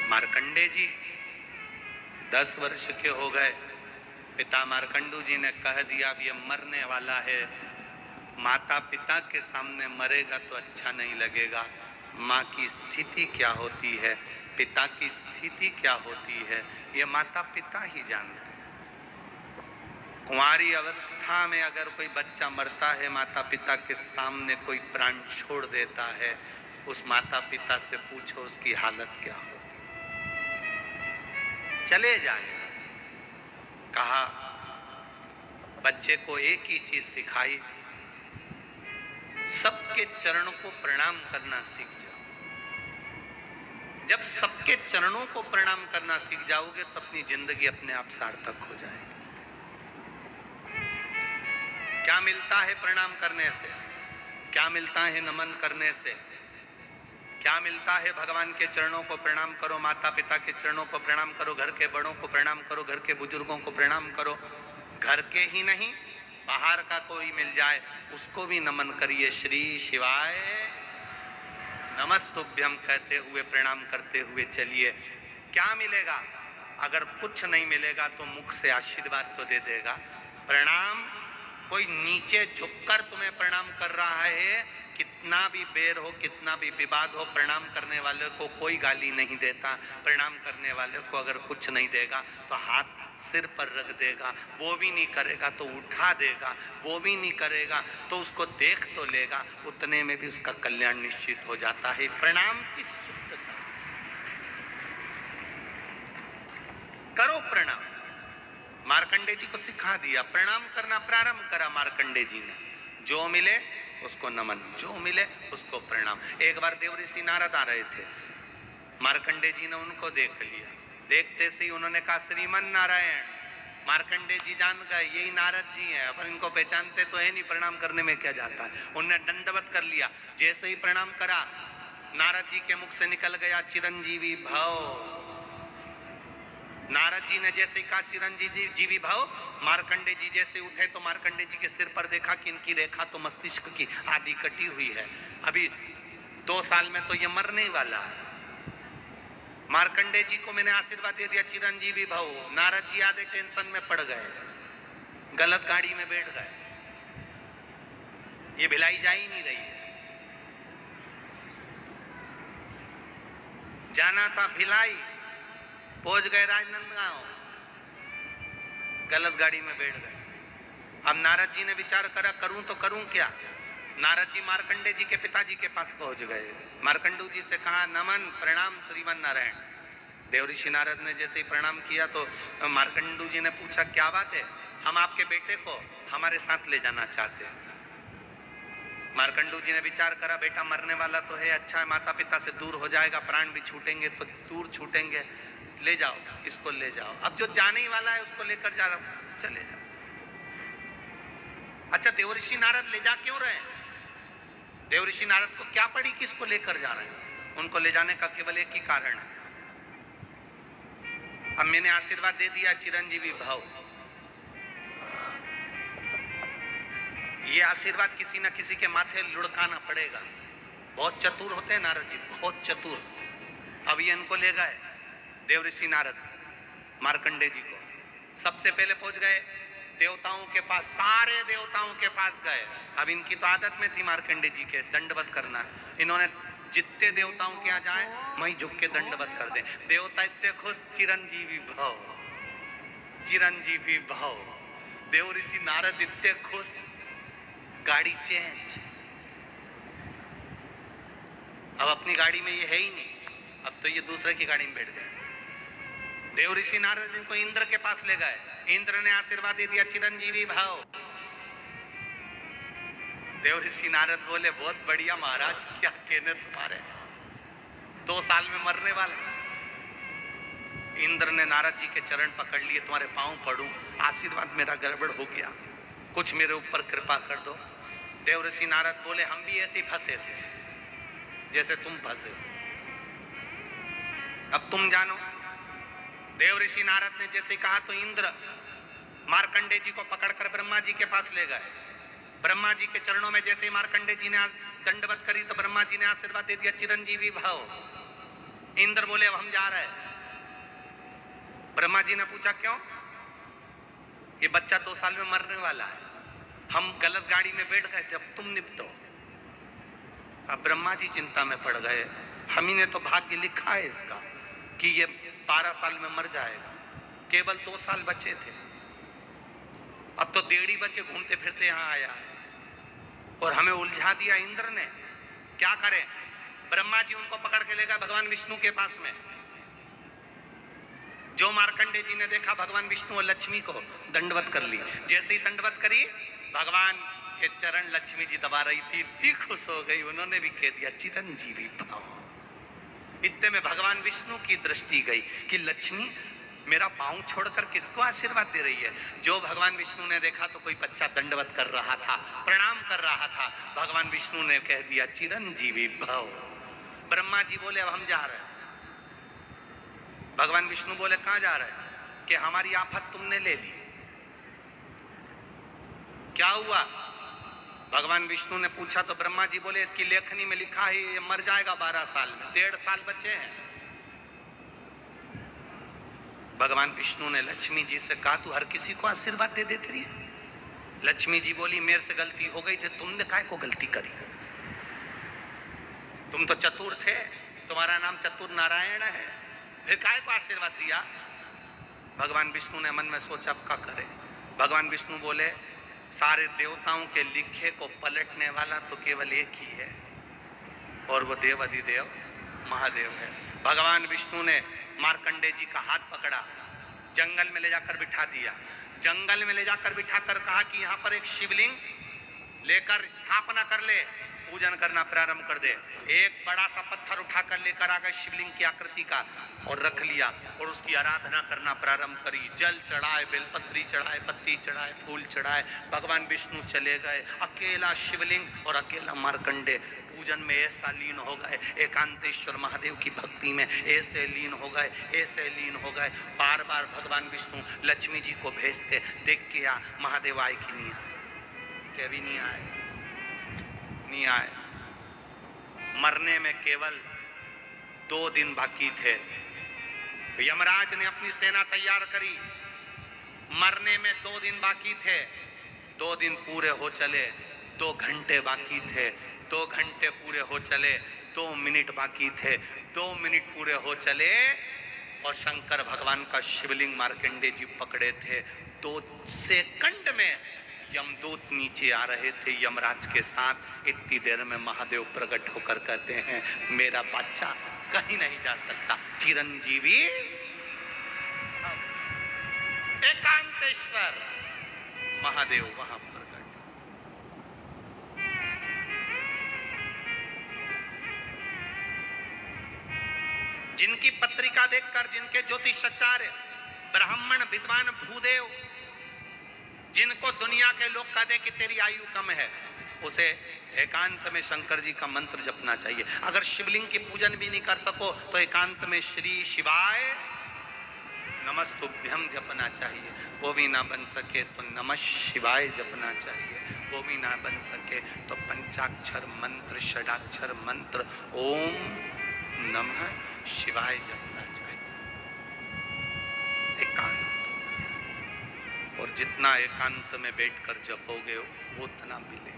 मार्कंडे जी 10 वर्ष के हो गए। पिता मार्कंडू जी ने कह दिया अब ये मरने वाला है, माता पिता के सामने मरेगा तो अच्छा नहीं लगेगा। माँ की स्थिति क्या होती है, पिता की स्थिति क्या होती है, ये माता पिता ही जानते हैं। कुंवारी अवस्था में अगर कोई बच्चा मरता है, माता पिता के सामने कोई प्राण छोड़ देता है, उस माता पिता से पूछो उसकी हालत क्या होती है। चले जाए। कहा बच्चे को एक ही चीज सिखाई, सबके चरणों को प्रणाम करना सीख जाओ। जब सबके चरणों को प्रणाम करना सीख जाओगे तो अपनी जिंदगी अपने आप सार्थक हो जाएगी। क्या मिलता है प्रणाम करने से? क्या मिलता है नमन करने से? क्या मिलता है? भगवान के चरणों को प्रणाम करो, माता पिता के चरणों को प्रणाम करो, घर के बड़ों को प्रणाम करो, घर के बुजुर्गों को प्रणाम करो। घर के ही नहीं, बाहर का कोई मिल जाए उसको भी नमन करिए। श्री शिवाय नमस्तुभ्यम कहते हुए, प्रणाम करते हुए चलिए। क्या मिलेगा? अगर कुछ नहीं मिलेगा तो मुख से आशीर्वाद तो दे देगा। प्रणाम, कोई नीचे झुककर तुम्हें प्रणाम कर रहा है, कितना भी बेर हो, कितना भी विवाद हो, प्रणाम करने वाले को कोई गाली नहीं देता। प्रणाम करने वाले को अगर कुछ नहीं देगा तो हाथ सिर पर रख देगा, वो भी नहीं करेगा तो उठा देगा, वो भी नहीं करेगा तो उसको देख तो लेगा, उतने में भी उसका कल्याण निश्चित हो जाता है। प्रणाम की शुद्धता करो। प्रणाम मार्कंडे जी को सिखा दिया, प्रणाम करना प्रारंभ करा मार्कंडे जी ने। जो मिले उसको नमन, जो मिले उसको प्रणाम। एक बार देवऋषि नारद आ रहे थे, मार्कंडे जी ने उनको देख लिया। देखते से ही उन्होंने कहा श्रीमन नारायण। मार्कंडे जी जान गए यही नारद जी हैं, अपन इनको पहचानते तो है नहीं, प्रणाम करने में क्या जाता है। उन्होंने दंडवत कर लिया। जैसे ही प्रणाम करा, नारद जी के मुख से निकल गया चिरंजीवी भव। नारद जी ने जैसे कहा चिरंजीवी भव, मार्कंडे जी जैसे उठे तो मार्कंडे जी के सिर पर देखा कि इनकी रेखा तो मस्तिष्क की आधी कटी हुई है, अभी 2 साल में तो ये मरने वाला है। मार्कंडे जी को मैंने आशीर्वाद दे दिया चिरंजीवी भव। नारद जी आधे टेंशन में पड़ गए, गलत गाड़ी में बैठ गए, ये भिलाई जा ही नहीं रही है। जाना था भिलाई, पहुंच गए राजनांदगांव, गलत गाड़ी में बैठ गए। अब नारद जी ने विचार करा करूं तो करूं क्या। नारद जी मार्कंडे जी के पिताजी के पास पहुंच गए। मार्कंडू जी से कहा नमन प्रणाम श्रीमन नारायण। देवऋषि नारद ने जैसे ही प्रणाम किया तो मार्कंडू जी ने पूछा क्या बात है, हम आपके बेटे को हमारे साथ ले जाना चाहते हैं। मार्कंडू जी ने विचार करा बेटा मरने वाला तो है, अच्छा है, माता पिता से दूर हो जाएगा, प्राण भी छूटेंगे तो दूर छूटेंगे, ले जाओ, इसको ले जाओ। अब जो जाने ही वाला है उसको लेकर जा रहा हूं, चले जाओ। अच्छा देवऋषि नारद ले जा क्यों रहे हैं? देवऋषि नारद को क्या पड़ी कि इसको लेकर जा रहे हैं? उनको ले जाने का केवल एक ही कारण है, अब मैंने आशीर्वाद दे दिया चिरंजीवी भव। ये आशीर्वाद किसी न किसी के माथे लुढ़काना पड़ेगा। बहुत चतुर होते हैं नारद जी, बहुत चतुर। अब ये इनको ले गए देवऋषि नारद मार्कंडे जी को। सबसे पहले पहुंच गए देवताओं के पास, सारे देवताओं के पास गए। अब इनकी तो आदत में थी मार्कंडे जी के दंडवत करना, इन्होंने जितने देवताओं के यहाँ जाए वहीं झुक के दंडवत कर दे। देवता इतने खुश, चिरंजीवी भव, चिरंजीवी भव। देवऋषि नारद इतने खुश, गाड़ी चेंज। अब अपनी गाड़ी में ये है ही नहीं, अब तो ये दूसरे की गाड़ी में बैठ गए। देवऋषि नारद इनको इंद्र के पास ले गए। इंद्र ने आशीर्वाद दे दिया चिरंजीवी भव। देवऋषि नारद बोले बहुत बढ़िया महाराज, क्या कहने तुम्हारे, 2 साल में मरने वाला। इंद्र ने नारद जी के चरण पकड़ लिए, तुम्हारे पांव पड़ूं, आशीर्वाद मेरा गड़बड़ हो गया, कुछ मेरे ऊपर कृपा कर दो। देवऋषि नारद बोले हम भी ऐसे फंसे थे जैसे तुम फंसे, अब तुम जानो। देवऋषि नारद ने जैसे कहा तो इंद्र मार्कंडे जी को पकड़कर ब्रह्मा जी के पास ले गए। ब्रह्मा जी के चरणों में जैसे ही मार्कंडे जी ने दंडवत करी तो ब्रह्मा जी ने आशीर्वाद दे दिया चिरंजीवी भव। इंद्र बोले अब हम जा रहे हैं। ब्रह्मा जी ने पूछा क्यों? ये बच्चा 2 साल में मरने वाला है, हम गलत गाड़ी में बैठ गए थे, अब तुम निपटो। अब ब्रह्मा जी चिंता में पड़ गए, हम ही ने तो भाग्य लिखा है इसका कि ये 12 साल में मर जाएगा, केवल 2 साल बचे थे, अब तो 1.5 बचे घूमते फिरते यहाँ आया और हमें उलझा दिया इंद्र ने। क्या करें? ब्रह्मा जी उनको पकड़ के ले गए भगवान विष्णु के पास में। जो मार्कंडे जी ने देखा भगवान विष्णु और लक्ष्मी को, दंडवत कर ली। जैसे ही दंडवत करी, भगवान के चरण लक्ष्मी जी दबा रही थी, इतनी खुश हो गई, उन्होंने भी कह दिया चिरंजीवी भव। इतने में भगवान विष्णु की दृष्टि गई कि लक्ष्मी मेरा पांव छोड़कर किसको आशीर्वाद दे रही है। जो भगवान विष्णु ने देखा तो कोई बच्चा दंडवत कर रहा था, प्रणाम कर रहा था। भगवान विष्णु ने कह दिया चिरंजीवी भव। ब्रह्मा जी बोले अब हम जा रहे हैं। भगवान विष्णु बोले कहां जा रहे हैं? कि हमारी आफत तुमने ले ली। क्या हुआ? भगवान विष्णु ने पूछा तो ब्रह्मा जी बोले इसकी लेखनी में लिखा है ये मर जाएगा 12 साल में, 1.5 साल बचे हैं। भगवान विष्णु ने लक्ष्मी जी से कहा तू हर किसी को आशीर्वाद दे देती रही है। लक्ष्मी जी बोली मेरे से गलती हो गई थी, तुमने काहे को गलती करी? तुम तो चतुर थे, तुम्हारा नाम चतुर नारायण है, फिर काहे को आशीर्वाद दिया? भगवान विष्णु ने मन में सोचा अब क्या करे। भगवान विष्णु बोले सारे देवताओं के लिखे को पलटने वाला तो केवल एक ही है और वो देव अधिदेव महादेव है। भगवान विष्णु ने मार्कंडे जी का हाथ पकड़ा, जंगल में ले जाकर बिठा दिया। जंगल में ले जाकर बिठाकर कहा कि यहाँ पर एक शिवलिंग लेकर स्थापना कर ले, पूजन करना प्रारंभ कर दे। एक बड़ा सा पत्थर उठाकर लेकर आ गए शिवलिंग की आकृति का और रख लिया और उसकी आराधना करना प्रारंभ करी। जल चढ़ाए, बेलपत्री चढ़ाए, पत्ती चढ़ाए, फूल चढ़ाए। भगवान विष्णु चले गए, अकेला शिवलिंग और अकेला मार्कंडे पूजन में ऐसा लीन हो गए, एकांतेश्वर महादेव की भक्ति में ऐसे लीन हो गए, ऐसे लीन हो गए। बार बार भगवान विष्णु लक्ष्मी जी को भेजते, देख के आ महादेव आए कि नहीं आए? क्या भी नहीं आए, नहीं आए। मरने में केवल 2 दिन बाकी थे। यमराज ने अपनी सेना तैयार करी, मरने में 2 दिन बाकी थे। 2 दिन पूरे हो चले, 2 घंटे बाकी थे, 2 घंटे पूरे हो चले, 2 मिनट बाकी थे, 2 मिनट पूरे हो चले और शंकर भगवान का शिवलिंग मार्कंडे जी पकड़े थे। 2 सेकंड में यमदूत नीचे आ रहे थे यमराज के साथ। इतनी देर में महादेव प्रकट होकर कहते हैं मेरा बच्चा कहीं नहीं जा सकता, चिरंजीवी एकांतेश्वर महादेव वहां प्रकट। जिनकी पत्रिका देखकर, जिनके ज्योतिषाचार्य ब्राह्मण विद्वान भूदेव, जिनको दुनिया के लोग कहते कि तेरी आयु कम है, उसे एकांत में शंकर जी का मंत्र जपना चाहिए। अगर शिवलिंग की पूजन भी नहीं कर सको तो एकांत में श्री शिवाय नमस्तुभ्यम जपना चाहिए। वो भी ना बन सके तो नमः शिवाय जपना चाहिए। वो भी ना बन सके तो पंचाक्षर मंत्र, षडाक्षर मंत्र ओम नमः शिवाय जपना चाहिए। एकांत, और जितना एकांत में बैठकर जपोगे वो उतना मिले।